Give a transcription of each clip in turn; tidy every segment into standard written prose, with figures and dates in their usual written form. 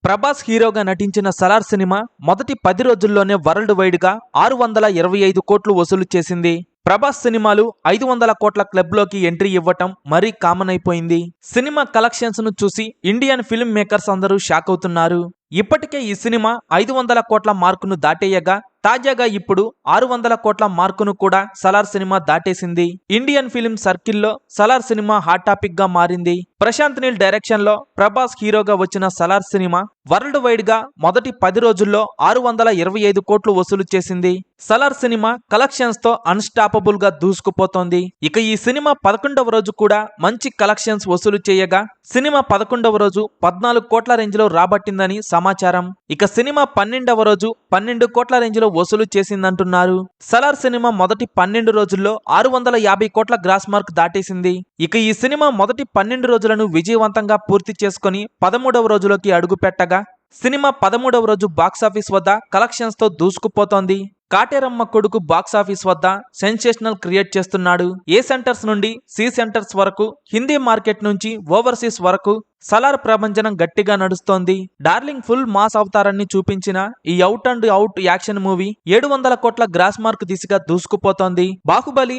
ప్రభాస్ హీరోగా నటించిన సలార్ సినిమా మొదటి 10 రోజుల్లోనే వరల్డ్ వైడ్ గా 625 కోట్లు వసూలు చేసింది. ప్రభాస్ సినిమాలు 500 కోట్ల క్లబ్ లోకి ఎంట్రీ ఇవ్వటం మరీ కామన్ అయిపోయింది. సినిమా కలెక్షన్స్ ను చూసి ఇండియన్ ఫిల్మ్ మేకర్స్ అందరూ షాక్ అవుతున్నారు. ఇప్పటికే ఈ సినిమా 500 కోట్ల మార్కును దాటేయగా తాజాగా ఇప్పుడు 600 కోట్ల మార్కును కూడా సలార్ సినిమా దాటేసింది. ఇండియన్ ఫిల్మ్ సర్కిల్లో సలార్ సినిమా హాట్ టాపిక్ గా మారింది. ప్రశాంత్ నీల్ డైరెక్షన్ లో ప్రభాస్ హీరోగా వచ్చిన సలార్ సినిమా వరల్డ్ వైడ్ గా మొదటి 10 రోజుల్లో 625 కోట్లు వసూలు చేసింది. సలార్ సినిమా కలెక్షన్స్ తో అన్స్టాపబుల్ గా దూసుకుపోతోంది. ఇక ఈ సినిమా 11వ రోజు కూడా మంచి కలెక్షన్స్ వసూలు చేయగా సినిమా 11వ రోజు 14 కోట్ల రేంజ్ లో రాబట్టిందని సమాచారం. ఇక సినిమా 12వ రోజు 12 కోట్ల రేంజ్ లో వసూలు చేసిందంటున్నారు. సలార్ సినిమా మొదటి 12 రోజుల్లో 650 కోట్ల గ్రాస్ మార్క్ దాటేసింది. ఇక ఈ సినిమా మొదటి 12 రోజులను విజయవంతంగా పూర్తి చేసుకుని 13వ రోజులోకి అడుగు పెట్టగా సినిమా 13వ రోజు బాక్సాఫీస్ వద్ద కలెక్షన్స్ తో దూసుకుపోతోంది. కాటేరమ్మ కొడుకు బాక్సాఫీస్ వద్ద సెన్సేషనల్ క్రియేట్ చేస్తున్నాడు. ఏ సెంటర్స్ నుండి సి సెంటర్స్ వరకు, హిందీ మార్కెట్ నుంచి ఓవర్సీస్ వరకు సలార్ ప్రభంజనం గట్టిగా నడుస్తోంది. డార్లింగ్ ఫుల్ మాస్ అవతారాన్ని చూపించిన ఈ out and out action movie 700 కోట్ల గ్రాస్ మార్క్ దిశగా దూసుకుపోతోంది. బాహుబలి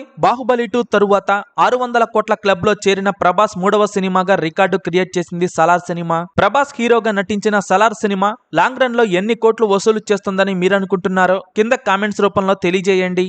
2 తరువాత 600 కోట్ల క్లబ్ లో చేరిన ప్రభాస్ 3వ సినిమాగా రికార్డు క్రియేట్ చేసింది సలార్ సినిమా. ప్రభాస్ హీరోగా నటించిన సలార్ సినిమా లాంగ్ రన్ లో ఎన్ని కోట్లు వసూలు చేస్తుందని మీరనుకుంటున్నారో కింద కామెంట్స్ రూపంలో తెలియజేయండి.